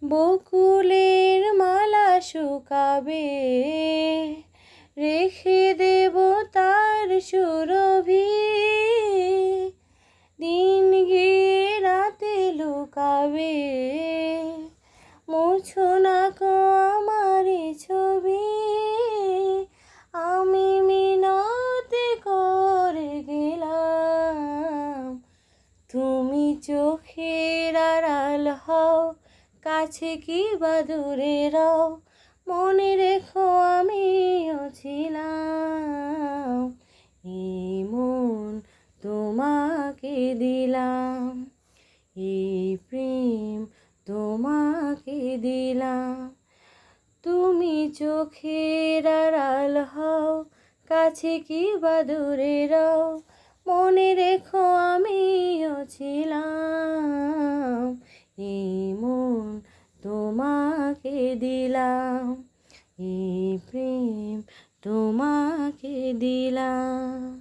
বকুলের মালা শুকাবে, রেখে দেব তার সুরভি। দিন গিয়ে রাতে লুকাবে, মুছো না কো আমার ছবি। আমি মিনতি করে গেলাম, তুমি চোখের আড়াল হও, কাছে কি বা দূরে রও। মনে রেখো আমিও ছিলাম, এই মন তোমাকে দিলাম, এই প্রেম তোমাকে দিলাম। তুমি চোখের আড়াল হও, কাছে কি বা দূরে রও। মনে রেখো আমিও ছিলাম, এই মন তোমাকে দিলাম, এই প্রেম তোমাকে দিলাম।